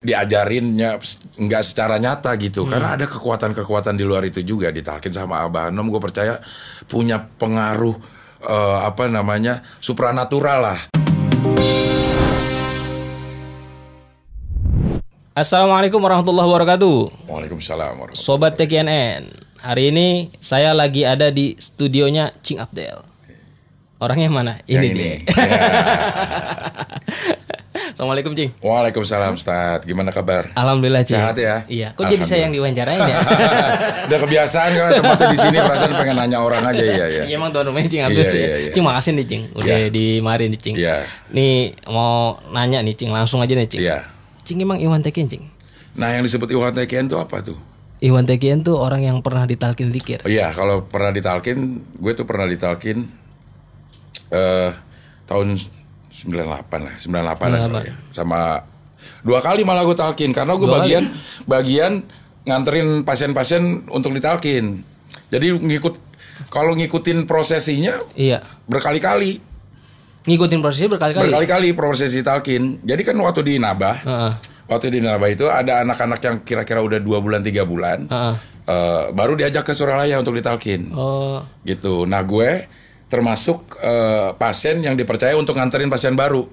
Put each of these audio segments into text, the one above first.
diajarinnya nggak secara nyata gitu, karena ada kekuatan-kekuatan di luar itu juga. Ditalkin sama Abah Anom, gue percaya punya pengaruh supranatural lah. Assalamualaikum warahmatullahi wabarakatuh. Waalaikumsalam warahmatullahi Sobat TKNN, hari ini saya lagi ada di studionya Cing Abdel. Orangnya mana? Ini dia. Ya. Assalamualaikum Cing. Waalaikumsalam Ustaz, gimana kabar? Alhamdulillah Cing. Sehat ya? Iya. Kok jadi saya yang diwawancarain ya? Udah kebiasaan kan tempatnya di sini, perasaan pengen nanya orang aja ya. Iya emang tuan rumahnya Cing Abdel sih. Iya. Cing makasih nih Cing, udah dimarin nih Cing. Iya. Nih mau nanya nih Cing, langsung aja nih Cing. Iya. Cing emang Iwan Tekian Cing. Nah yang disebut Iwan Tekian itu apa tuh? Iwan Tekian tuh orang yang pernah ditalkin zikir. Oh iya, kalau pernah ditalkin, gue tuh pernah ditalkin tahun 98 lah, 98 ya. Sama 2 kali malah gue talkin, karena gue bagian nganterin pasien-pasien untuk ditalkin. Jadi kalau ngikutin prosesinya, iya, berkali-kali. Ngikutin prosesnya berkali-kali. Berkali-kali prosesi talkin. Jadi kan waktu di Nabah, waktu di Nabah itu ada anak-anak yang kira-kira udah 2 bulan 3 bulan, baru diajak ke Suralaya untuk ditalkin. Gitu. Nah gue termasuk pasien yang dipercaya untuk nganterin pasien baru.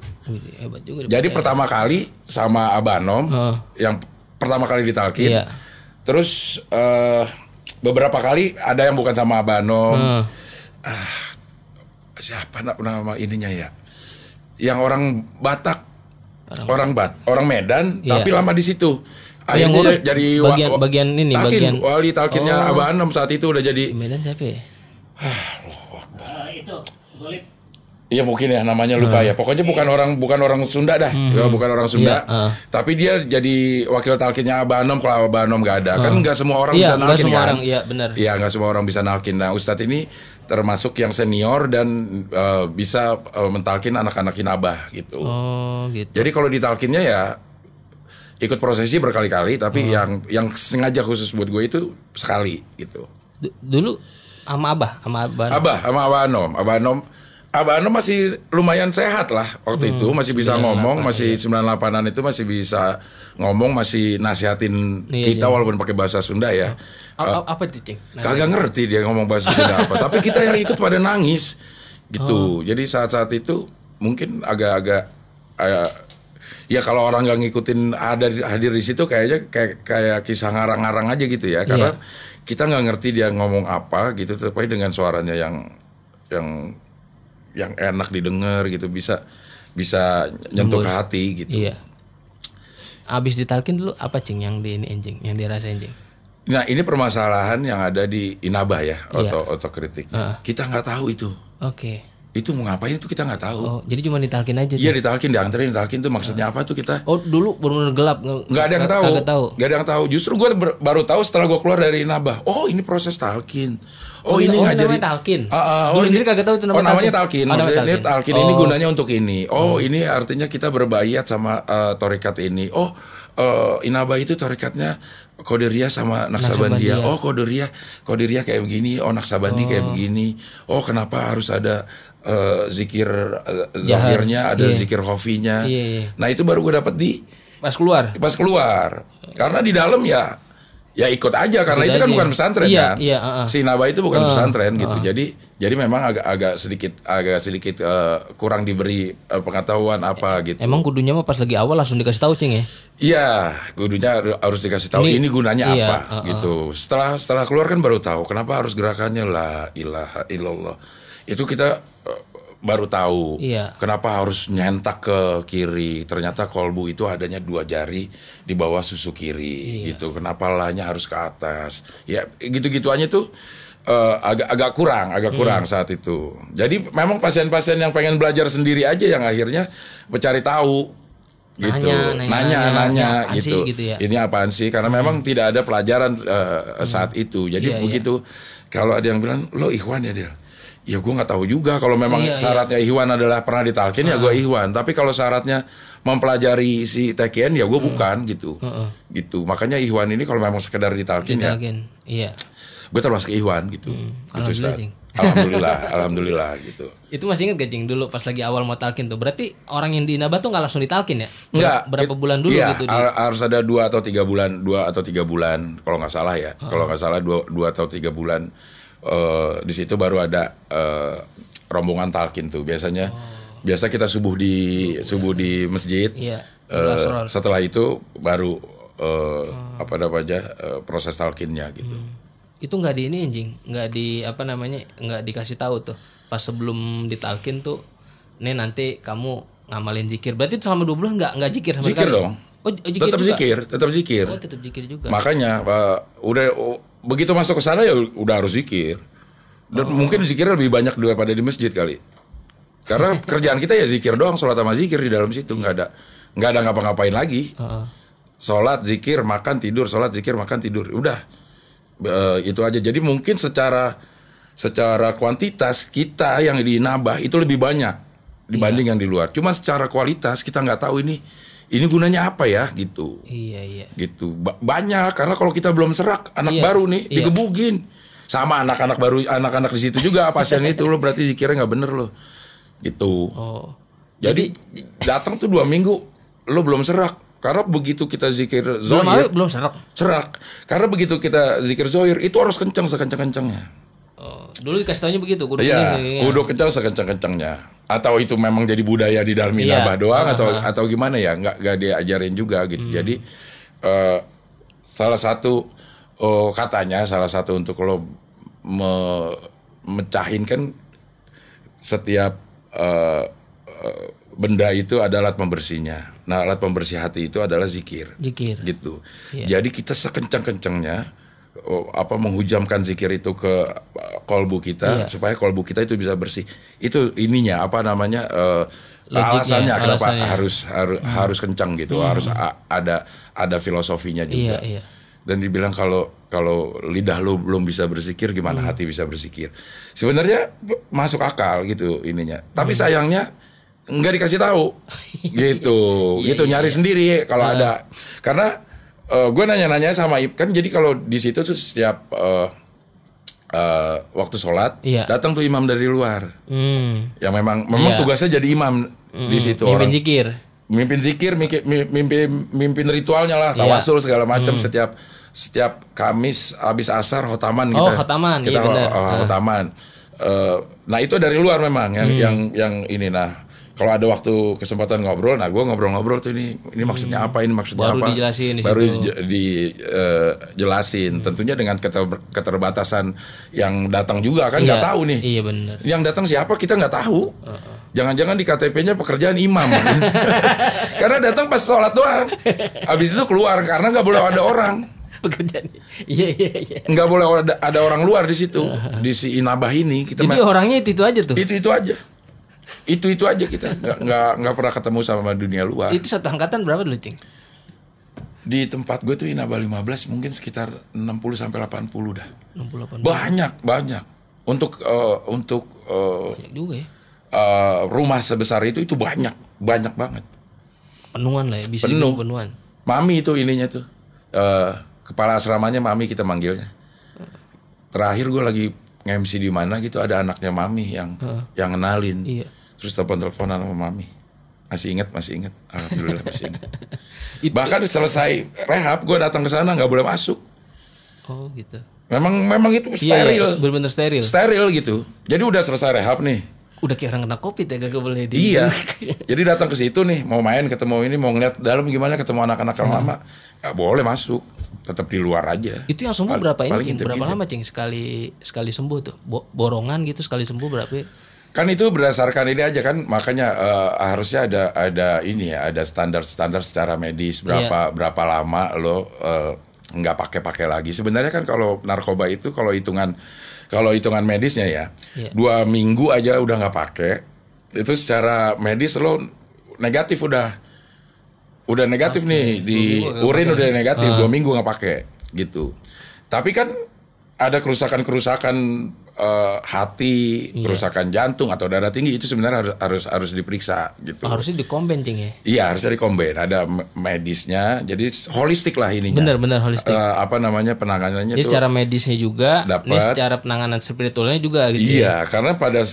Hebat juga. Jadi pertama kali sama Abah Anom, yang pertama kali ditalkin. Terus beberapa kali ada yang bukan sama Abah Anom. Siapa nama ininya ya? Yang orang Batak, orang Medan, tapi lama di situ. Yang ngurus jadi bagian ini, bagian wali talkinnya Abah Anom saat itu udah jadi. Medan siapa ya? Itu Golib. Iya mungkin ya namanya lupa ya. Pokoknya bukan orang Sunda dah. Ya, bukan orang Sunda. Tapi dia jadi wakil talkinnya Abah Anom kalau Abah Anom nggak ada. Kan nggak semua orang bisa nalkin semua kan. Orang, iya benar. Iya nggak semua orang bisa nalkin. Nah Ustadz ini termasuk yang senior dan bisa mentalkin anak-anak Abah gitu. Gitu. Jadi kalau ditalkinnya ya ikut prosesi berkali-kali. Tapi yang sengaja khusus buat gue itu sekali gitu. Dulu sama Abah Anom masih lumayan sehat lah waktu itu, masih bisa ngomong, masih 98-an itu masih bisa ngomong, masih nasihatin kita walaupun pakai bahasa Sunda ya. Apa itu Cing? Kagak ngerti dia ngomong bahasa Sunda apa, tapi kita yang ikut pada nangis gitu. Jadi saat-saat itu mungkin agak-agak ya kalau orang nggak ngikutin hadir di situ kayaknya kayak kisah ngarang-ngarang aja gitu ya, karena kita nggak ngerti dia ngomong apa gitu, tapi dengan suaranya yang enak didengar gitu, bisa nyentuh ke hati gitu. Iya. Abis ditalkin dulu apa Cing yang yang dirasain Cing? Nah ini permasalahan yang ada di Inabah ya, otokritik. Kita nggak tahu itu. Itu mau ngapain itu kita nggak tahu. Jadi cuma ditalkin aja. Iya ditalkin, ditalkin tuh maksudnya apa tuh kita? Dulu benar-benar gelap. Nggak ada yang tahu. Nggak ada yang tahu. Justru gue baru tahu setelah gue keluar dari Nabah. Oh ini proses talkin. Ini ngajarin talkin. Ini kagak tahu itu namanya talkin. Maksudnya ini talkin ini gunanya untuk ini. Ini artinya kita berbayat sama tarekat ini. Inabah itu tarekatnya Qadiriyah sama Naqsabandiyah. Qadiriyah kayak begini. Naqsabandi kayak begini. Kenapa harus ada zikir zahirnya, ada zikir khafinya. Nah itu baru gue dapet di pas keluar. Karena di dalam ya ikut aja, karena itu kan bukan pesantren kan. Si Nabah itu bukan pesantren gitu. Jadi memang agak sedikit kurang diberi pengetahuan apa gitu. Emang kudunya mah pas lagi awal langsung dikasih tahu Cing ya? Iya, kudunya harus dikasih tahu ini gunanya apa gitu. Setelah keluar kan baru tahu kenapa harus gerakannya la ilaha illallah. Itu kita baru tahu kenapa harus nyentak ke kiri. Ternyata kolbu itu adanya 2 jari di bawah susu kiri gitu. Kenapa lahnya harus ke atas? Ya gitu-gituannya tuh agak kurang saat itu. Jadi memang pasien-pasien yang pengen belajar sendiri aja yang akhirnya mencari tahu gitu. Nanya gitu. Ya? Ini apaan sih? Karena memang tidak ada pelajaran saat itu. Jadi begitu kalau ada yang bilang lo ikhwan ya dia. Ya gue nggak tahu juga. Kalau memang syaratnya Ikhwan adalah pernah ditalkin ya gue Ikhwan. Tapi kalau syaratnya mempelajari si Tekian ya gue bukan gitu. Gitu. Makanya Ikhwan ini kalau memang sekedar ditalkin ya. Gue termasuk Ikhwan gitu. Alhamdulillah. Alhamdulillah gitu. Itu masih inget gak Cing dulu pas lagi awal mau talkin tuh? Berarti orang yang di Inaba tuh nggak langsung ditalkin ya? Enggak. Berapa bulan dulu iya, gitu? Harus ada 2 atau 3 bulan kalau nggak salah ya. Kalau nggak salah 2 atau 3 bulan di situ baru ada rombongan talkin tuh. Biasa kita subuh di masjid. Iya. Setelah itu baru proses talkinnya gitu. Itu nggak di ini anjing, nggak dikasih tahu tuh pas sebelum ditalkin tuh, nih nanti kamu ngamalin zikir. Berarti selama 2 bulan nggak zikir sama sekali? Zikir dong. Tetap zikir. Oh, tetap zikir juga. Makanya begitu masuk ke sana ya udah harus zikir. Dan mungkin zikirnya lebih banyak daripada di masjid kali. Karena kerjaan kita ya zikir doang, sholat sama zikir di dalam situ, nggak ada ngapa-ngapain lagi. Sholat, zikir, makan, tidur, sholat, zikir, makan, tidur, udah. Itu aja. Jadi mungkin secara kuantitas kita yang di Nabah itu lebih banyak dibanding yang di luar. Cuma secara kualitas kita nggak tahu ini gunanya apa ya gitu. Iya. Gitu. Banyak karena kalau kita belum serak baru nih digebugin sama anak-anak baru, anak-anak di situ juga pasien itu lo berarti zikirnya nggak bener lo gitu. Jadi datang tuh 2 minggu lo belum serak. Karena begitu kita zikir zohir belum serak. Karena begitu kita zikir zohir itu harus kencang sekencang-kencangnya. Dulu dikasih taunya begitu, kudu kencang sekencang-kencangnya. Atau itu memang jadi budaya di dalam Inaba doang atau gimana ya? Nggak diajarin juga gitu. Jadi salah satu untuk lo mecahin kan setiap benda itu ada alat pembersihnya. Nah, alat pembersih hati itu adalah zikir. Gitu. Jadi kita sekencang-kencangnya menghujamkan zikir itu ke kolbu kita supaya kolbu kita itu bisa bersih. Itu ininya alasannya kenapa harus kencang gitu. Harus ada filosofinya juga. Dan dibilang kalau lidah lo belum bisa berzikir, gimana hati bisa berzikir? Sebenarnya masuk akal gitu ininya. Tapi sayangnya nggak dikasih tahu gitu nyari sendiri kalau ada. Karena gue nanya-nanya sama kan, jadi kalau di situ tuh setiap waktu sholat datang tuh imam dari luar yang memang tugasnya jadi imam di situ, mimpin zikir, mimpin ritualnya lah, tawasul segala macam. Setiap Kamis habis asar khotaman kita. Khotaman. Nah itu dari luar memang yang ini. Nah kalau ada waktu kesempatan ngobrol, gue ngobrol tuh ini maksudnya apa, baru dijelasin. Dijelasin. Tentunya dengan keterbatasan yang datang juga kan nggak tahu nih. Iya benar. Yang datang siapa kita nggak tahu. Jangan-jangan di KTP-nya pekerjaan imam. Karena datang pas sholat doang. Habis itu keluar karena nggak boleh ada orang. Pekerjaan. Iya. Nggak boleh ada orang luar di situ. Di si Inabah ini kita. Jadi orangnya itu aja tuh. Itu aja. Itu aja kita nggak pernah ketemu sama dunia luar. Itu satu angkatan berapa dulu, Cing? Di tempat gue tuh Inaba 15 mungkin sekitar 60 sampai 80 dah. 60 80. Banyak. Untuk banyak juga ya. Rumah sebesar itu banyak banget. Penuhan lah ya, bisa penuhan. Mami itu ininya tuh. Kepala asramanya Mami kita manggilnya. Terakhir gue lagi nge-MC di mana gitu, ada anaknya Mami yang ngenalin. Iya. Terus teleponan sama Mami. Masih ingat. Alhamdulillah masih ingat. Bahkan selesai rehab gue datang ke sana nggak boleh masuk. Oh gitu. Memang itu steril. Iya, benar-benar steril. Steril gitu. Jadi udah selesai rehab nih. Udah kayak orang kena COVID ya, gak boleh Iya. Jadi datang ke situ nih, mau main, ketemu ini, mau ngeliat dalam gimana, ketemu anak-anak yang lama, nggak boleh masuk, tetap di luar aja. Itu yang sembuh berapa ini, Cing? Berapa lama, Cing? Sekali sembuh tuh, borongan gitu sekali sembuh berapa? Kan itu berdasarkan ini aja kan, makanya harusnya ada ini ya, ada standar secara medis berapa lama lo nggak pakai lagi. Sebenarnya kan kalau narkoba itu kalau hitungan medisnya ya, 2 minggu aja udah nggak pakai, itu secara medis lo negatif udah negatif nih di urin udah negatif, 2 minggu nggak pakai gitu. Tapi kan ada kerusakan hati, kerusakan jantung atau darah tinggi itu sebenarnya harus diperiksa gitu. Harusnya dikomben Cing ya? Iya harusnya dikomben, ada medisnya, jadi holistik lah ininya. Benar holistik. Penanganannya jadi tuh secara medisnya juga, dapat. Secara penanganan spiritualnya juga gitu. Iya, karena pada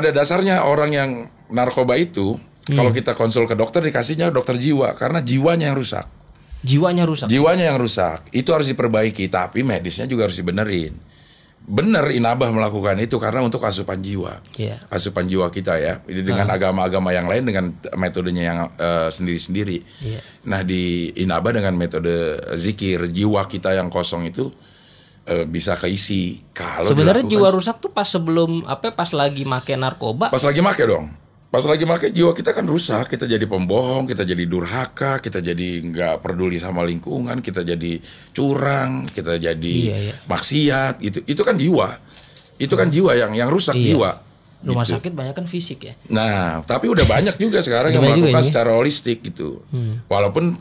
dasarnya orang yang narkoba itu kalau kita konsul ke dokter dikasihnya dokter jiwa karena jiwanya yang rusak. Jiwanya yang rusak. Itu harus diperbaiki, tapi medisnya juga harus dibenerin. Bener Inabah melakukan itu karena untuk asupan jiwa. Asupan jiwa kita ya. Dengan agama-agama yang lain dengan metodenya yang sendiri-sendiri. Nah, di Inabah dengan metode zikir, jiwa kita yang kosong itu bisa keisi. Kalau sebenarnya jiwa rusak tuh pas sebelum pas lagi make narkoba. Pas lagi make dong. Pas lagi make jiwa kita kan rusak, kita jadi pembohong, kita jadi durhaka, kita jadi nggak peduli sama lingkungan, kita jadi curang, kita jadi maksiat gitu. Itu kan jiwa. Itu kan jiwa yang rusak jiwa. Rumah gitu. sakit banyak kan fisik ya. Nah, tapi udah banyak juga sekarang yang melakukan secara holistik gitu. Walaupun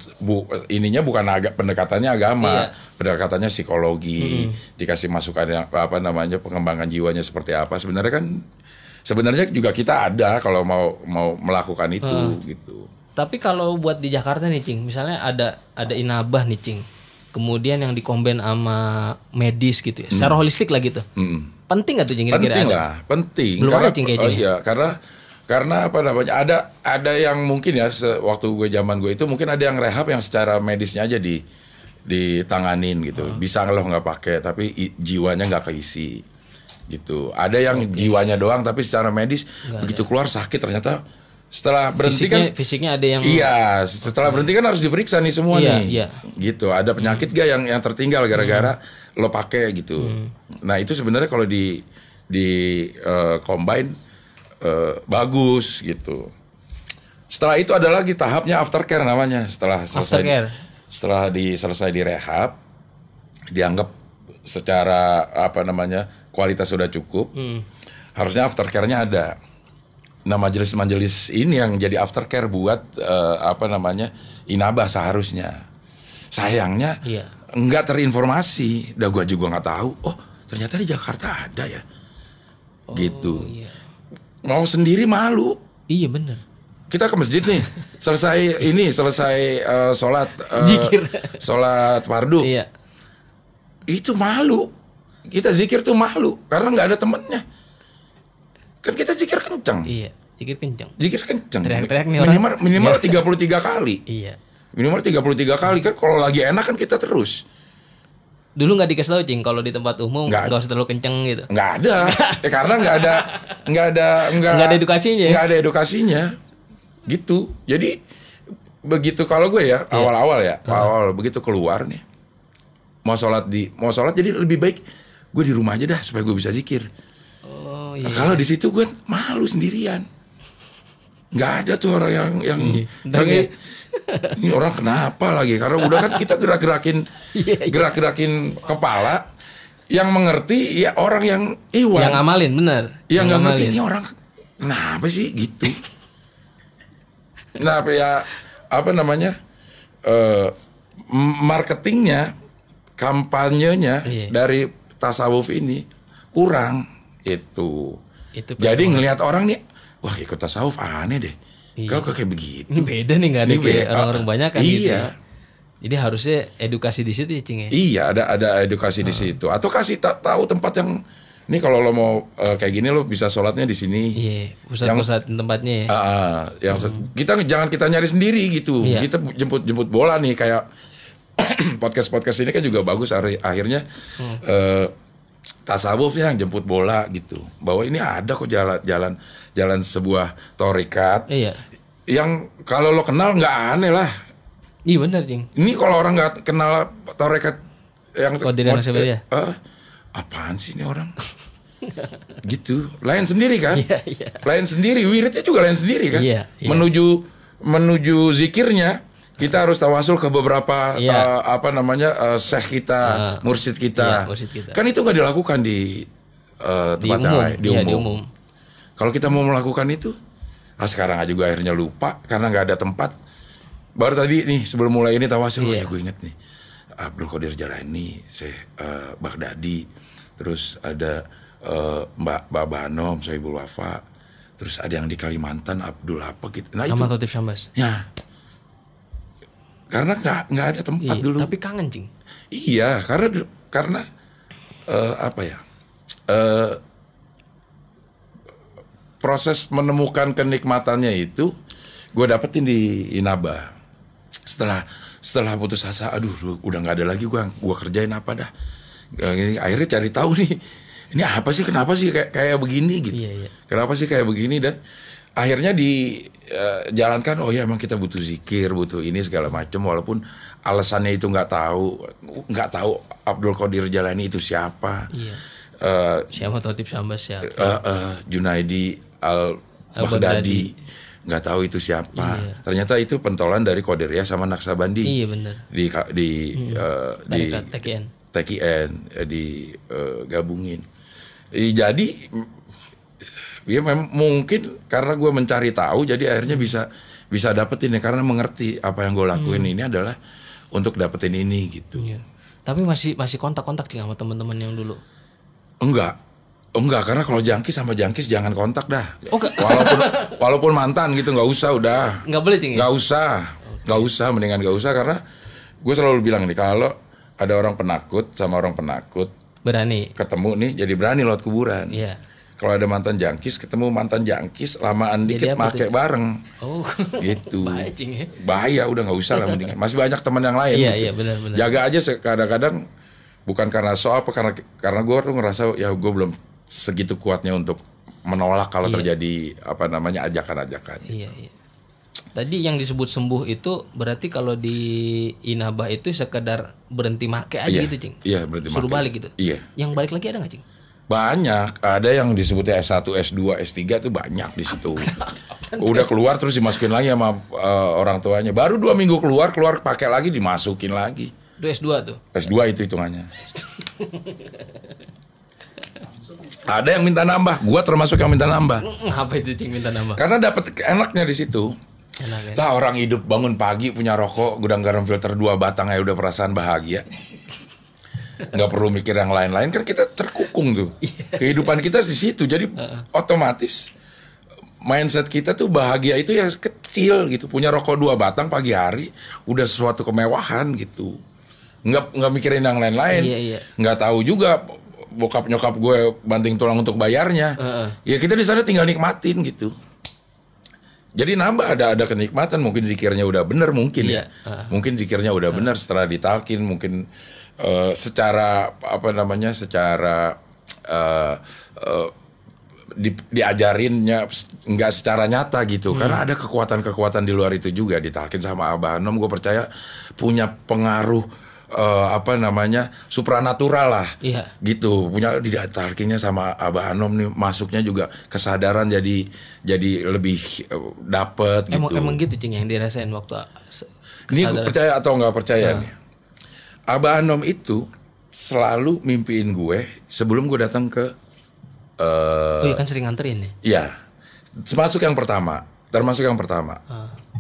ininya bukan pendekatannya agama, pendekatannya psikologi, dikasih masukan yang pengembangan jiwanya seperti apa. Sebenarnya juga kita ada kalau mau melakukan itu gitu. Tapi kalau buat di Jakarta nih Cing, misalnya ada Inabah nih Cing, kemudian yang dikomben sama medis gitu ya, secara holistik lah gitu. Penting nggak tuh Cing? Penting lah, penting. Belum karena, ada Cing kayak Cing. Iya, karena ada yang mungkin ya waktu zaman gue itu mungkin ada yang rehab yang secara medisnya aja ditanganin gitu. Bisa lo nggak pakai, tapi jiwanya nggak keisi. Gitu. Ada yang jiwanya doang tapi secara medis begitu keluar sakit ternyata setelah berhenti fisiknya ada yang setelah berhenti kan harus diperiksa nih semua nih. Gitu. Ada penyakit gak yang tertinggal gara-gara lo pakai gitu. Nah, itu sebenarnya kalau di combine bagus gitu. Setelah itu ada lagi tahapnya aftercare namanya. Setelah selesai di rehab dianggap secara kualitas sudah cukup, harusnya aftercare-nya ada. Nah, majelis-majelis ini yang jadi aftercare buat Inabah seharusnya. Sayangnya nggak terinformasi. Dah gua juga nggak tahu. Oh, ternyata di Jakarta ada ya. Gitu. Iya. Mau sendiri malu. Iya bener. Kita ke masjid nih, selesai sholat fardu. Iya. Itu malu. Kita zikir tuh malu karena nggak ada temennya. Kan kita zikir kenceng. Iya, zikir kenceng. Teriak-teriak nih orang. Minimal 33 kali. Iya. Minimal 33 kali kan kalau lagi enak kan kita terus. Dulu nggak dikasih tahu Cing kalau di tempat umum nggak usah terlalu kenceng gitu. Nggak ada. Karena nggak ada edukasinya. Nggak ada edukasinya. Gitu. Jadi begitu kalau gue ya awal-awal begitu keluar nih. Mau sholat jadi lebih baik gue di rumah aja dah supaya gue bisa zikir. Nah, kalau di situ gue malu sendirian. Nggak ada tuh orang yang ini orang kenapa lagi? Karena udah kan kita gerak-gerakin kepala yang mengerti ya orang yang Iwan. Yang ngamalin benar. Yang nggak ngerti ini orang kenapa sih gitu. Nah marketingnya, kampanyenya dari tasawuf ini kurang itu jadi ngelihat orang nih, wah ikut tasawuf aneh deh. Kau kayak begitu. Ini beda nih nggak ada kayak orang-orang banyak kan gitu. Jadi harusnya edukasi di situ ya Cing ya. Iya ada edukasi di situ atau kasih tahu tempat yang ini kalau lo mau kayak gini lo bisa sholatnya di sini. Iya, pusat tempatnya ya. Jangan kita nyari sendiri gitu. Iya. Kita jemput bola nih kayak podcast ini kan juga bagus akhirnya tasawufnya yang jemput bola gitu. Bahwa ini ada kok jalan sebuah thariqat. Iya. Yang kalau lo kenal nggak aneh lah. Iya benar Cing. Ini kalau orang nggak kenal thariqat yang apaan sih ini orang? Gitu. Lain sendiri kan? Iya. Lain sendiri, wiridnya juga lain sendiri kan? Iya. Menuju zikirnya kita harus tawasul ke beberapa syekh kita, mursyid kita. Kan itu nggak dilakukan di tempat yang lain, di umum. Kalau kita mau melakukan itu, sekarang juga akhirnya lupa karena nggak ada tempat. Baru tadi nih sebelum mulai ini tawasul, gue inget nih Abdul Qadir Jalani, Syekh Baghdadi, terus ada Mbak Banom, Sohibul Wafa, terus ada yang di Kalimantan Abdul apa gitu. Nah sama Totip Syambas. Ya, karena nggak ada tempat dulu. Tapi kangen cing. Iya, karena apa ya? Proses menemukan kenikmatannya itu gue dapetin di Inaba. Setelah putus asa, aduh udah nggak ada lagi gue kerjain apa dah. Akhirnya cari tahu nih, ini apa sih, kenapa sih kayak begini gitu. Iya. Kenapa sih kayak begini, dan akhirnya dijalankan. Oh ya, emang kita butuh zikir, butuh ini segala macam, walaupun alasannya itu nggak tahu Abdul Qadir Jalani itu siapa. Iya. Siapa Totip Syambas siapa? Junaidi Al-Baghdadi. Nggak tahu itu siapa. Iya. Ternyata itu pentolan dari Qadiriyah sama Naksabandi. Iya benar. Di TKN digabungin. Jadi ya memang mungkin karena gue mencari tahu, jadi akhirnya bisa dapetin ya, karena mengerti apa yang gue lakuin ini adalah untuk dapetin ini gitu. Iya. Tapi masih kontak-kontak sama teman-teman yang dulu? Enggak, karena kalau sama jangkis jangan kontak dah. Okay. Walaupun mantan gitu, nggak usah udah. Nggak boleh cing. Nggak usah, mendingan nggak usah, karena gue selalu bilang nih, kalau ada orang penakut sama orang penakut berani ketemu nih, jadi berani lewat kuburan. Iya. Kalau ada mantan jangkis ketemu mantan jangkis, lamaan dikit make bareng. Oh. Gitu. Bahaya cing ya. Bahaya, udah nggak usah lah, mendingan. Masih banyak teman yang lain. Iya, gitu. Benar. Jaga aja kadang-kadang, bukan karena karena gue tuh ngerasa ya gue belum segitu kuatnya untuk menolak kalau terjadi ajakan-ajakan. Iya. Tadi yang disebut sembuh itu berarti kalau di Inaba itu sekedar berhenti make aja gitu cing. Iya, berhenti make. Suruh balik gitu. Iya. Yang balik lagi ada nggak cing? Banyak, ada yang disebutnya S1, S2, S3 tuh banyak di situ. Udah keluar terus dimasukin lagi sama orang tuanya. Baru 2 minggu keluar pakai lagi, dimasukin lagi. Itu S2 tuh? S2 itu hitungannya. Ada yang minta nambah, gua termasuk yang minta nambah. Apa itu cing minta nambah? Karena dapat enaknya di situ. Enak, ya? Lah orang hidup bangun pagi punya rokok, gudang garam filter 2 batang, ya udah perasaan bahagia. Nggak perlu mikir yang lain-lain, kan kita terkukung tuh. Kehidupan kita di situ, jadi otomatis mindset kita tuh bahagia itu ya kecil gitu. Punya rokok 2 batang pagi hari, udah sesuatu kemewahan gitu. Nggak mikirin yang lain-lain. Iya. Nggak tahu juga bokap nyokap gue banting tulang untuk bayarnya. Ya kita di sana tinggal nikmatin gitu. Jadi nambah ada kenikmatan, mungkin zikirnya udah bener mungkin ya. Mungkin zikirnya udah bener setelah ditalkin, mungkin secara diajarinnya nggak secara nyata gitu. Karena ada kekuatan-kekuatan di luar itu juga. Ditalkin sama Abah Anom, gue percaya punya pengaruh supranatural lah. Iya. Gitu. Punya ditalkinnya sama Abah Anom nih, masuknya juga kesadaran jadi lebih dapet gitu. Emang gitu cing yang dirasain waktu ini percaya atau nggak percaya nih, Abah Anom itu selalu mimpiin gue sebelum gue datang ke iya kan sering nganterin ya? Iya. Termasuk yang pertama.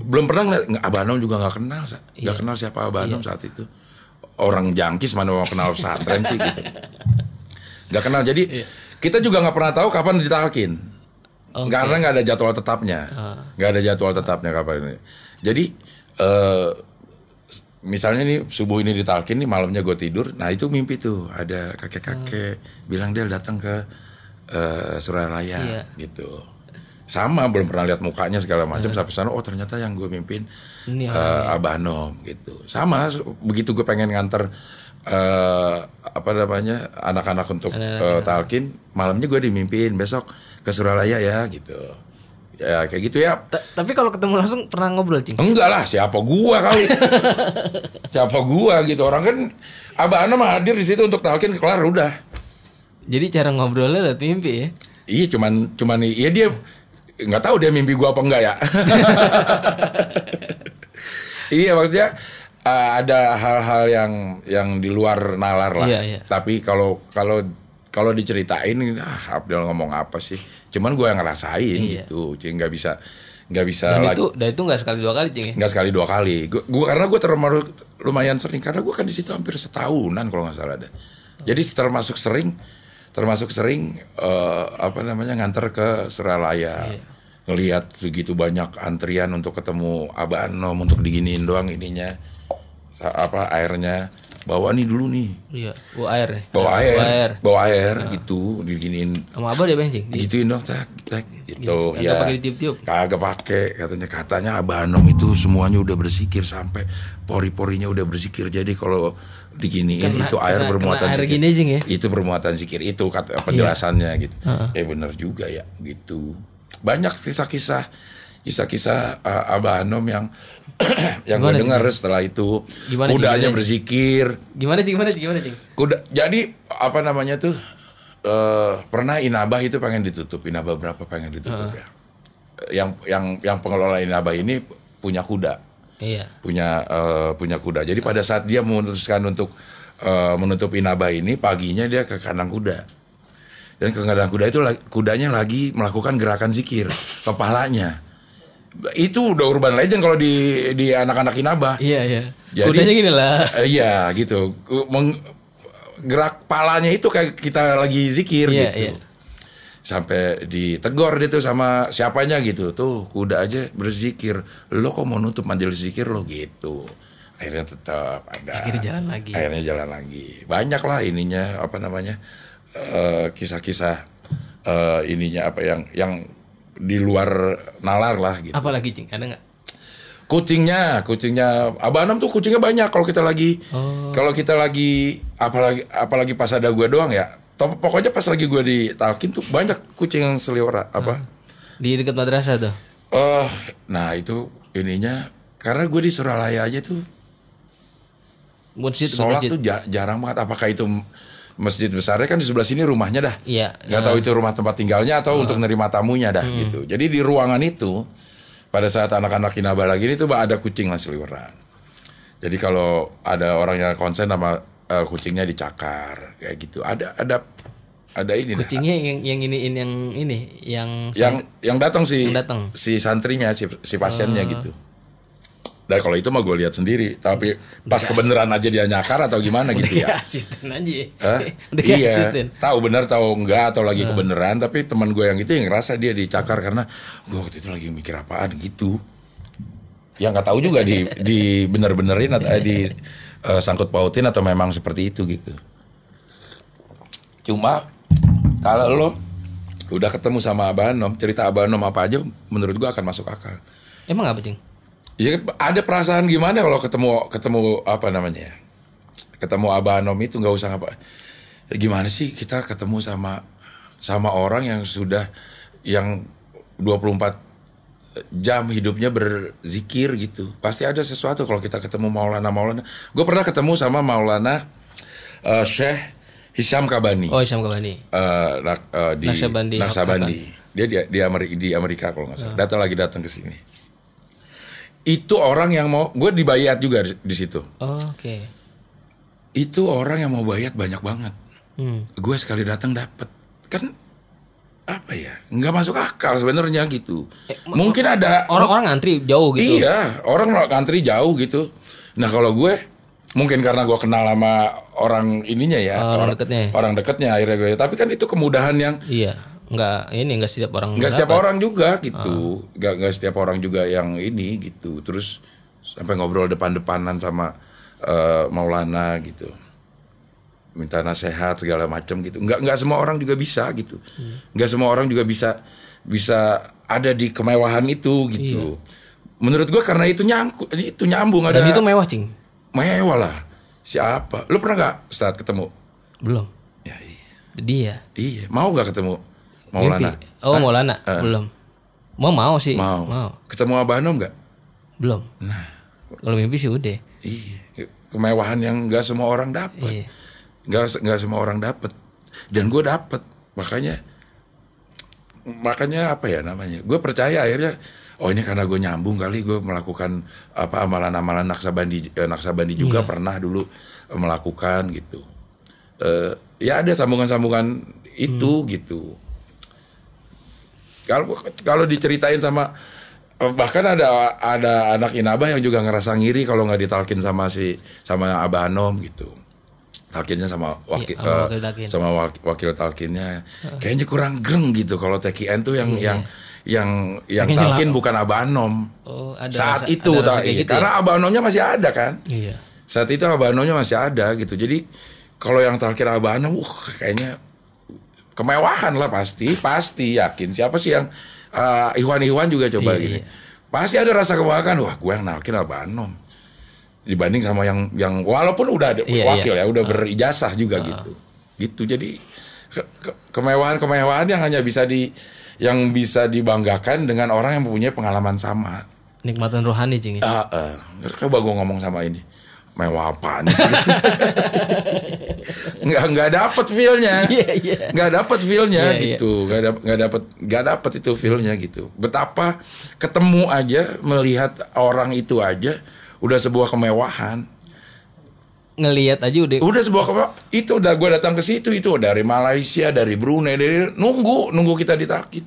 Belum pernah Abah Anom juga nggak kenal, nggak kenal siapa Abah Anom saat itu. Orang jangkis mana mau kenal pesantren sih gitu. Nggak kenal. Jadi kita juga nggak pernah tahu kapan ditalkin. Karena nggak ada jadwal tetapnya. Nggak ada jadwal tetapnya kapan ini. Jadi misalnya nih subuh ini ditalkin nih, malamnya gue tidur. Nah itu mimpi tuh ada kakek-kakek bilang dia datang ke Suralaya gitu. Sama, belum pernah lihat mukanya segala macam, sampai sana ternyata yang gue mimpin Abah Anom gitu. Sama begitu gue pengen nganter anak-anak untuk talkin, malamnya gue dimimpiin besok ke Suralaya ya gitu. Ya kayak gitu ya. Tapi kalau ketemu langsung pernah ngobrol cing? Enggak lah, siapa gua kali. Siapa gua gitu, orang kan Abah Anom hadir di situ untuk talkin, kelar udah. Jadi cara ngobrolnya lewat mimpi ya? Iya, cuman ya dia nggak tahu dia mimpi gua apa enggak ya. Iya, maksudnya ada hal-hal yang di luar nalar lah. Iya. Tapi kalau diceritain, Abdel ngomong apa sih? Cuman gua yang ngerasain gitu. Jadi nggak bisa dan lagi. Itu nggak sekali 2 kali cing ya? Nggak sekali 2 kali. Karena gua lumayan sering, karena gua kan di situ hampir setahunan kalau nggak salah ada. Jadi termasuk sering. termasuk sering nganter ke Suralaya. Ngelihat begitu banyak antrian untuk ketemu Abah Anom, untuk diginiin doang ininya airnya. Bawa nih dulu nih. Iya, bawa air ya. Bawa air gitu, diginiin. Sama Abah dia bensin. Gituin dong, tak gitu. Ya. Kagak pakai ditiup-tiup. Kagak pakai, katanya Abah Anom itu semuanya udah bersikir sampai pori-porinya udah bersikir. Jadi kalau diginiin itu air bermuatan air zikir. Gini aja, ya? Itu bermuatan zikir itu kata penjelasannya gitu. Bener juga ya gitu. Banyak kisah-kisah Abah Anom yang gue dengar setelah itu. Kudanya berzikir. Gimana cing? Kuda. Jadi pernah Inabah itu pengen ditutup. Inabah berapa pengen ditutup ya? Yang pengelola Inabah ini punya kuda. Iya. Punya kuda. Jadi pada saat dia memutuskan untuk menutup Inabah ini, paginya dia ke kandang kuda. Dan ke kandang kuda itu kudanya lagi melakukan gerakan zikir kepalanya. Itu udah urban legend kalau di anak-anak Inabah. Iya. Jadi, kudanya gini lah. Iya gitu. Gerak palanya itu kayak kita lagi zikir gitu. Iya. Sampai ditegor dia tuh sama siapanya gitu. Tuh kuda aja berzikir. Lo kok mau nutup majelis zikir lo gitu. Akhirnya tetap ada. Akhirnya jalan lagi. Banyak lah ininya kisah-kisah ininya yang di luar nalar lah gitu. Apalagi cing, ada nggak? Kucingnya Abah Anom tuh kucingnya banyak kalau kita lagi apalagi pas ada gue doang ya. Pokoknya pas lagi gue di talkin tuh banyak kucing yang seliwara di dekat madrasah tuh. Nah itu ininya karena gue di Suralaya aja tuh sholat tuh jarang banget. Apakah itu masjid besarnya kan di sebelah sini rumahnya dah. Iya. Nggak tahu itu rumah tempat tinggalnya atau untuk nerima tamunya dah gitu. Jadi di ruangan itu pada saat anak-anak Inabah lagi itu ada kucing lah seliweran. Jadi kalau ada orang yang konsen sama kucingnya dicakar kayak gitu. Ada ini. Kucingnya yang datang si santrinya si pasiennya gitu. Dan kalau itu mah gue lihat sendiri, tapi pas kebenaran aja dia nyakar atau gimana gitu ya. Asisten aja. Iya. Tahu benar tahu enggak atau lagi kebenaran, tapi teman gue yang itu yang ngerasa dia dicakar karena gue waktu itu lagi mikir apaan gitu. Yang nggak tahu juga di bener-benerin atau di sangkut pautin atau memang seperti itu gitu. Cuma kalau lo udah ketemu sama Abah Anom, cerita Abah Anom apa aja menurut gue akan masuk akal. Emang apa cing? Ya ada perasaan gimana kalau ketemu ketemu Abah Anom itu nggak usah gimana sih kita ketemu sama orang yang sudah yang 24 jam hidupnya berzikir gitu. Pasti ada sesuatu kalau kita ketemu Maulana. Gue pernah ketemu sama Maulana Syekh Hisham Kabani. Oh, Hisham Kabani. Di Naksabandi. Dia di Amerika kalau nggak salah. Datang ke sini. Itu orang yang mau, gue dibayat juga di situ. Oke. Itu orang yang mau bayat banyak banget. Gue sekali datang dapet, kan apa ya? Nggak masuk akal sebenarnya gitu. Mungkin ada orang ngantri jauh gitu. Iya, orang ngantri jauh gitu. Nah kalau gue, mungkin karena gue kenal sama orang ininya ya, orang dekatnya akhirnya gue. Tapi kan itu kemudahan yang. Iya. Nggak setiap orang. Nggak setiap orang juga gitu. Nggak setiap orang juga yang ini gitu. Terus sampai ngobrol depan-depanan sama Maulana gitu. Minta nasihat segala macam gitu. Nggak semua orang juga bisa gitu. Nggak semua orang juga bisa ada di kemewahan itu gitu. Iya. Menurut gua karena itu nyambung ada. Dan itu mewah cing. Mewah lah. Siapa? Lu pernah nggak saat ketemu? Belum. Ya iya. Dia. Iya. Mau nggak ketemu Maulana? Maulana belum. Mau sih. Mau. Ketemu Abah Anom nggak? Belum. Nah, kalau mimpi sih udah. Iya. Kemewahan yang nggak semua orang dapat. Nggak semua orang dapat. Dan gue dapat. Makanya apa ya namanya? Gue percaya akhirnya. Oh ini karena gue nyambung kali gue melakukan amalan-amalan Naksabandi juga pernah dulu melakukan gitu. Ya ada sambungan-sambungan itu gitu. Kalau diceritain sama bahkan ada anak Inabah yang juga ngerasa ngiri kalau nggak ditalkin sama Abah Anom gitu. talkinnya sama wakil, wakil sama wakil talkinnya kayaknya kurang greng gitu. Kalau TKN tuh yang talkin bukan Abanom saat itu gitu karena Abanomnya masih ada kan. Saat itu Abanomnya masih ada gitu. Jadi kalau yang talkin Abanom kayaknya kemewahan lah, pasti yakin. Siapa sih yang Ikhwan juga coba gini. Pasti ada rasa kemewahan, wah gue yang nalkin Abanom dibanding sama yang walaupun udah ada wakil ya, udah berijazah juga gitu. Jadi kemewahan yang hanya bisa dibanggakan dengan orang yang mempunyai pengalaman sama. Nikmatan rohani Cing. Coba gue ngomong sama ini. Mewah apaan sih? nggak dapet feel-nya. Nggak dapet feel-nya gitu. Nggak dapet itu feel-nya gitu. Betapa ketemu aja, melihat orang itu aja udah sebuah kemewahan. Ngelihat aja udah sebuah kemewahan. Itu udah gue datang ke situ, itu dari Malaysia, dari Brunei, dari nunggu kita ditalkin.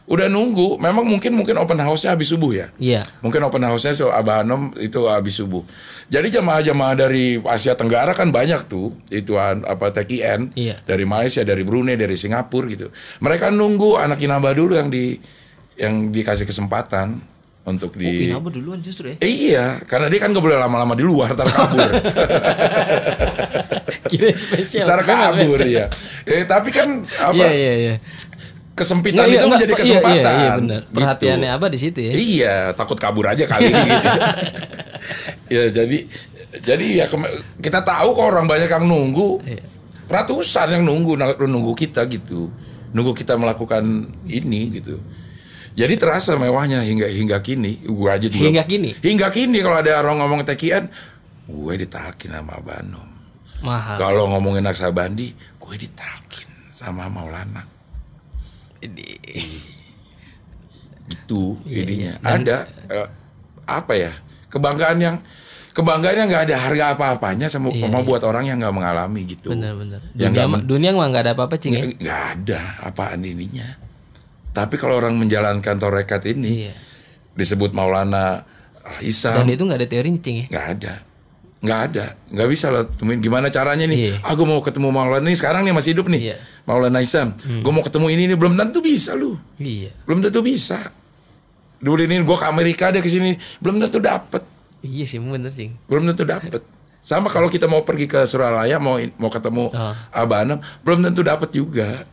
Udah nunggu. Memang mungkin open house-nya habis subuh ya. Iya. Mungkin open house-nya Abanom itu habis subuh. Jadi jamaah-jamaah dari Asia Tenggara kan banyak tuh, itu TKN, dari Malaysia, dari Brunei, dari Singapura gitu. Mereka nunggu anak Inaba dulu yang dikasih kesempatan untuk Inaba duluan justru ya? Iya, karena dia kan gak boleh lama-lama di luar, ntar kabur. Kira spesial. Ntar kabur ya. Tapi kan Iya. Kesempitan itu menjadi kesempatan. Iya benar. Perhatiannya gitu. Abah di situ ya. Iya, takut kabur aja kali gitu. Ya jadi ya kita tahu kok orang banyak yang nunggu. Ratusan yang nunggu kita gitu. Nunggu kita melakukan ini gitu. Jadi terasa mewahnya hingga kini. Gue aja juga. Hingga kini kalau ada orang ngomong TKN, gue ditalkin sama Abanom. Mahal. Kalau ngomongin Naksabandi, gue ditalkin sama Maulana. Itu ininya. Ada apa ya? Kebanggaan yang nggak ada harga apa-apanya sama buat orang yang nggak mengalami gitu. Benar. Dunia mah nggak ada apa-apa Cing ya. Nggak ada apaan ininya. Tapi kalau orang menjalankan tarekat ini disebut Maulana Hisam. Dan itu nggak ada teorinya Cing ya? Nggak ada. Nggak bisa lo temuin gimana caranya nih. Gue mau ketemu Maulana nih sekarang nih masih hidup nih. Maulana Hisam. Gue mau ketemu ini belum tentu bisa lu. Belum tentu bisa. Dulu ini gue ke Amerika, dia kesini belum tentu dapet. Iya sih bener Cing. Belum tentu dapet. Sama kalau kita mau pergi ke Suralaya mau ketemu Abanom belum tentu dapet juga.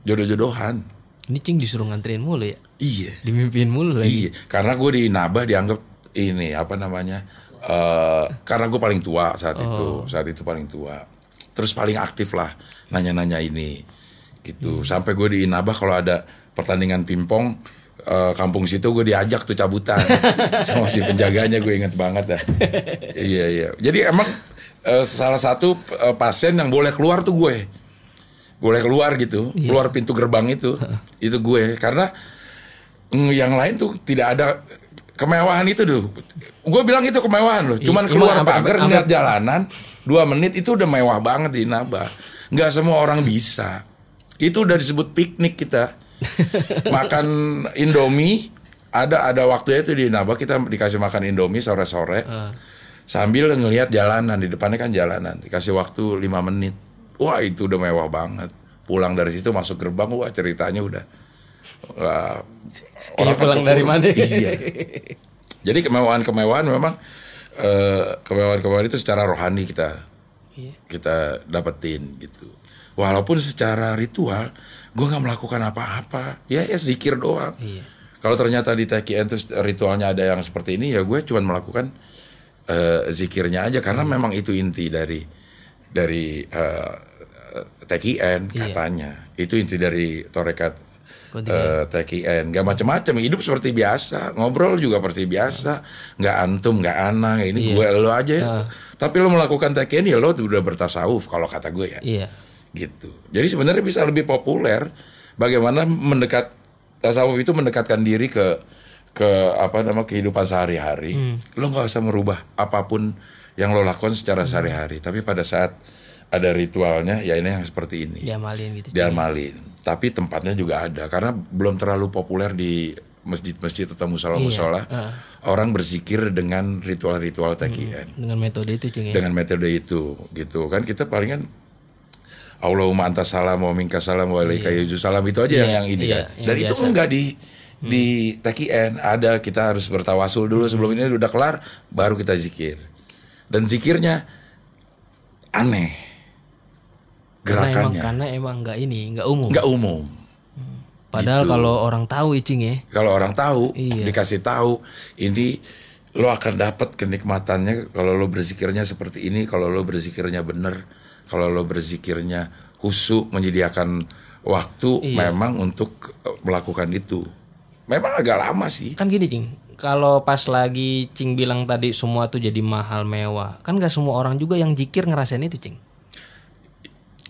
Jodoh-jodohan. Ini Cing disuruh nganterin mulu ya? Iya. Dimimpiin mulu lagi. Iya. Karena gue di Nabah dianggap ini karena gue paling tua saat itu paling tua. Terus paling aktif lah nanya-nanya ini gitu. Sampai gue di Nabah kalau ada pertandingan pingpong kampung situ gue diajak tuh cabutan sama si penjaganya, gue inget banget dah. Iya. Jadi emang salah satu pasien yang boleh keluar tuh gue. Boleh keluar gitu, keluar pintu gerbang itu gue. Karena yang lain tuh tidak ada kemewahan itu dulu. Gue bilang itu kemewahan loh. Cuman keluar pagar ngeliat jalanan 2 menit itu udah mewah banget di Nabah. Nggak semua orang bisa. Itu udah disebut piknik kita. Makan Indomie, ada waktunya itu di Nabah kita dikasih makan Indomie sore-sore. Sambil ngelihat jalanan, di depannya kan jalanan. Dikasih waktu 5 menit. Wah itu udah mewah banget. Pulang dari situ masuk gerbang, wah ceritanya udah. Orang pulang dari mana? Iya. Jadi kemewahan memang kemewahan itu secara rohani kita dapetin gitu. Walaupun secara ritual gue nggak melakukan apa-apa, ya zikir doang. Kalau ternyata di TKN terus ritualnya ada yang seperti ini, ya gue cuma melakukan zikirnya aja karena memang itu inti dari TKN katanya. Itu inti dari tarekat TKN. Gak macam-macam, hidup seperti biasa, ngobrol juga seperti biasa, nggak antum, nggak ana, ini gue lo aja ya. Tapi lo melakukan TKN ya lo udah bertasawuf kalau kata gue ya. Gitu. Jadi sebenarnya bisa lebih populer bagaimana tasawuf itu mendekatkan diri ke kehidupan sehari-hari. Lo nggak usah merubah apapun yang lo lakukan secara sehari-hari, tapi pada saat ada ritualnya ya ini yang seperti ini. Diamalin gitu. Diamalin. Tapi tempatnya juga ada karena belum terlalu populer di masjid-masjid atau musola-musola, orang berzikir dengan ritual-ritual TKN. Dengan metode itu, Cing, ya? Dengan metode itu, gitu kan. Kita palingan Allahumma anta salam wa minka salam wa alaika yujus salam, itu aja yang ini kan. Dan itu enggak di TKN ada, kita harus bertawasul dulu sebelum ini udah kelar, baru kita zikir. Dan zikirnya aneh gerakannya. Karena emang nggak umum. Nggak umum. Padahal gitu. Kalau orang tahu, Icing, ya. Kalau orang tahu, dikasih tahu, ini lo akan dapat kenikmatannya kalau lo berzikirnya seperti ini, kalau lo berzikirnya benar, kalau lo berzikirnya khusyuk, menyediakan waktu memang untuk melakukan itu. Memang agak lama sih. Kan gini, Cing. Kalau pas lagi Cing bilang tadi semua tuh jadi mahal mewah, kan nggak semua orang juga yang zikir ngerasain itu, Cing.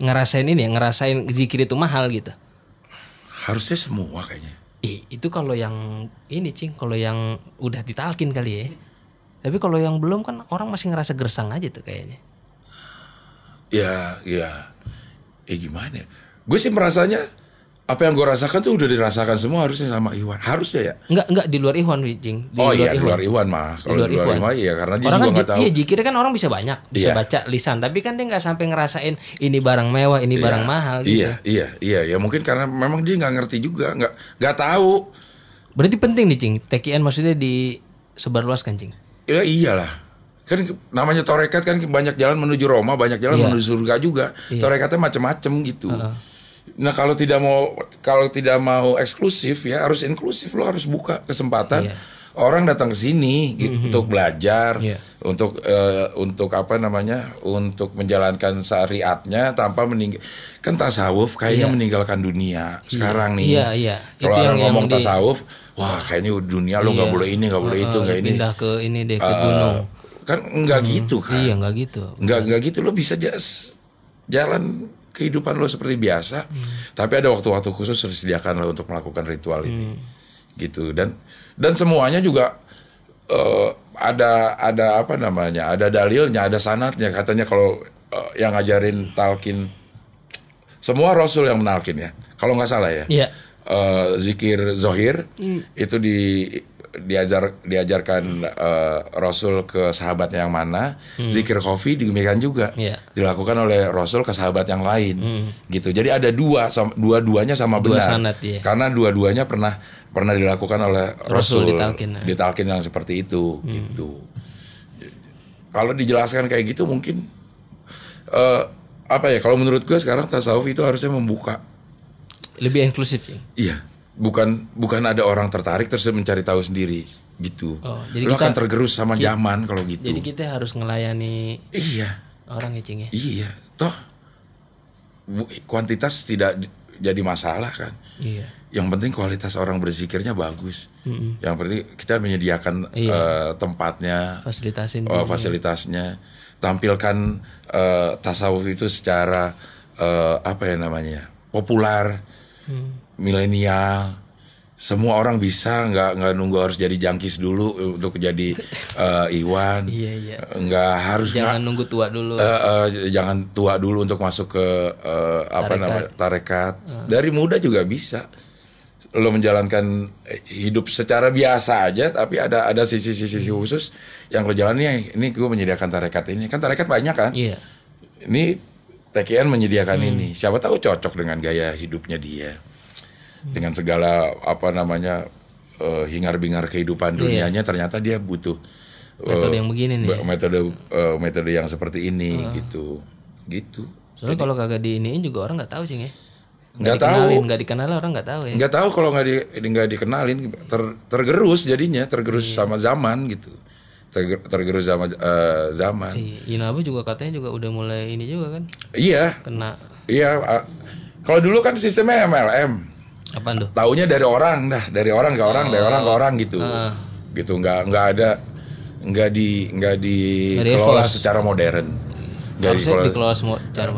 Ngerasain zikir itu mahal gitu. Harusnya semua kayaknya. Itu kalau yang ini, Cing, kalau yang udah ditalkin kali ya. Tapi kalau yang belum kan orang masih ngerasa gersang aja tuh kayaknya. Ya gimana ya? Gue sih merasanya apa yang gue rasakan tuh udah dirasakan semua harusnya sama Iwan. Harusnya ya. Enggak di luar Iwan, Cing. Di luar Iwan mah. Kalau di luar Iwan ya karena dia orang juga kan nggak tahu. Iya, zikirnya kan orang bisa banyak, bisa baca lisan, tapi kan dia nggak sampai ngerasain ini barang mewah, ini barang mahal gitu. Iya, ya mungkin karena memang dia nggak ngerti juga, nggak tahu. Berarti penting nih, Cing. TKN maksudnya disebarluaskan, Cing. Ya iyalah. Kan namanya torekat kan banyak jalan menuju Roma, banyak jalan menuju surga juga. Torekatnya macam-macam gitu. Nah kalau tidak mau eksklusif ya harus inklusif, lo harus buka kesempatan orang datang ke sini untuk belajar, untuk apa namanya, untuk menjalankan syariatnya tanpa kan tasawuf kayaknya meninggalkan dunia sekarang nih. Kalau orang ngomong tasawuf, wah kayaknya dunia lo nggak boleh ini, nggak boleh itu, nggak ini. Pindah ke ini deh, ke gunung. Kan nggak gitu kan? Iya nggak gitu. Nggak gitu, lo bisa jalan kehidupan lo seperti biasa, tapi ada waktu-waktu khusus disediakan lo untuk melakukan ritual ini, gitu. Dan semuanya juga ada apa namanya, ada dalilnya, ada sanadnya. Katanya kalau yang ngajarin talqin semua Rasul yang menalkin ya, kalau nggak salah ya. Zikir zohir itu diajarkan Rasul ke sahabatnya yang mana, zikir khafi demikian juga dilakukan oleh Rasul ke sahabat yang lain, gitu. Jadi ada dua-duanya sama benar, sanad, karena dua-duanya pernah dilakukan oleh Rasul ditalkin yang seperti itu, gitu. Kalau dijelaskan kayak gitu mungkin apa ya? Kalau menurut gue sekarang tasawuf itu harusnya membuka, lebih inklusif ya. Iya. Bukan ada orang tertarik terus mencari tahu sendiri gitu. Jadi lo akan tergerus sama zaman kalau gitu. Jadi kita harus ngelayani orang ya, Cing, ya. Iya, toh kuantitas tidak jadi masalah kan. Iya. Yang penting kualitas orang berzikirnya bagus. Yang penting kita menyediakan tempatnya, fasilitasnya, tampilkan tasawuf itu secara apa ya namanya, populer. Milenial, semua orang bisa, nggak nunggu harus jadi jangkis dulu untuk jadi Iwan. Nggak harus, jangan nunggu tua dulu. Jangan tua dulu untuk masuk ke apa namanya, tarekat. Dari muda juga bisa lo menjalankan hidup secara biasa aja, tapi ada sisi-sisi khusus yang lo jalani. Ini gue menyediakan tarekat ini, kan tarekat banyak kan. Ini TKN menyediakan ini, siapa tahu cocok dengan gaya hidupnya dia, dengan segala apa namanya hingar-bingar kehidupan dunianya. Ternyata dia butuh metode yang begini nih, metode yang seperti ini, gitu. Soalnya kalau kagak diiniin juga orang nggak tahu, Cing, ya. Nggak dikenalin orang nggak tahu ya. Nggak tahu kalau nggak dikenalin, tergerus jadinya, sama zaman gitu. Tergerus sama zaman. Inaba juga katanya juga udah mulai ini juga kan? Iya. Kena. Iya. Kalau dulu kan sistemnya MLM. Apaan tuh? Taunya dari orang ke orang gitu. Gitu, nggak dikelola secara modern. Harusnya dikelola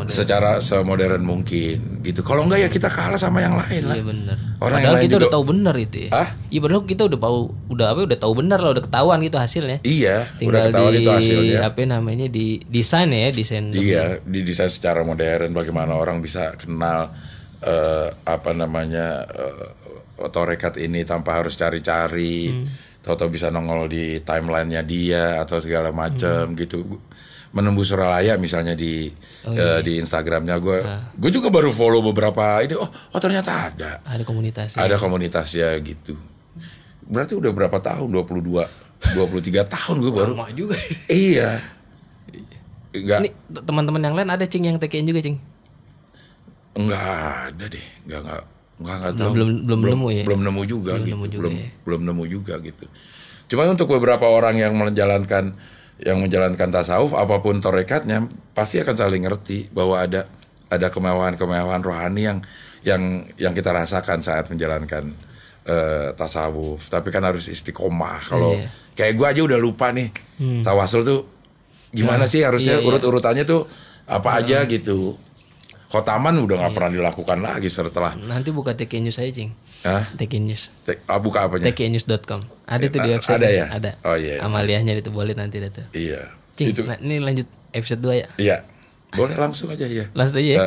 secara semodern mungkin gitu. Kalau enggak ya kita kalah sama yang lain lah. Iya benar. Orang padahal yang lain kita juga udah tahu benar itu ya. Iya padahal kita udah tahu benar lah, udah ketahuan gitu hasilnya. Iya, tinggal udah ketahuan itu hasilnya. Apa namanya di desain ya, desain. Iya, didesain secara modern, bagaimana orang bisa kenal apa namanya tarekat ini tanpa harus cari-cari, tahu-tahu bisa nongol di timelinenya dia atau segala macam gitu. Menembus Suralaya misalnya di Instagramnya gue juga baru follow beberapa ini. Oh ternyata ada komunitas. Ada komunitasnya gitu. Berarti udah berapa tahun? 23 tahun gue baru. Lama juga. Iya. Enggak. Ini teman-teman yang lain ada Cing yang TKN juga Cing? Enggak ada deh. Enggak tahu. Belum nemu ya. Belum nemu juga gitu. Belum nemu juga gitu. Cuma untuk beberapa orang yang menjalankan tasawuf apapun tarekatnya pasti akan saling ngerti bahwa ada kemewahan rohani yang kita rasakan saat menjalankan tasawuf. Tapi kan harus istiqomah. Kalau kayak gue aja udah lupa nih tawasul tuh gimana sih harusnya urut-urutannya tuh apa aja gitu. Khotaman udah nggak pernah dilakukan lagi setelah. Nanti buka TK News aja Cing. TK News. Buka apanya? TKnews.com. Ada tuh di website. Ada ya? Ada. Oh iya. Amaliahnya itu boleh nanti itu. Iya. Cing, ini lanjut episode 2 ya? Iya. Boleh langsung aja ya. Langsung aja ya.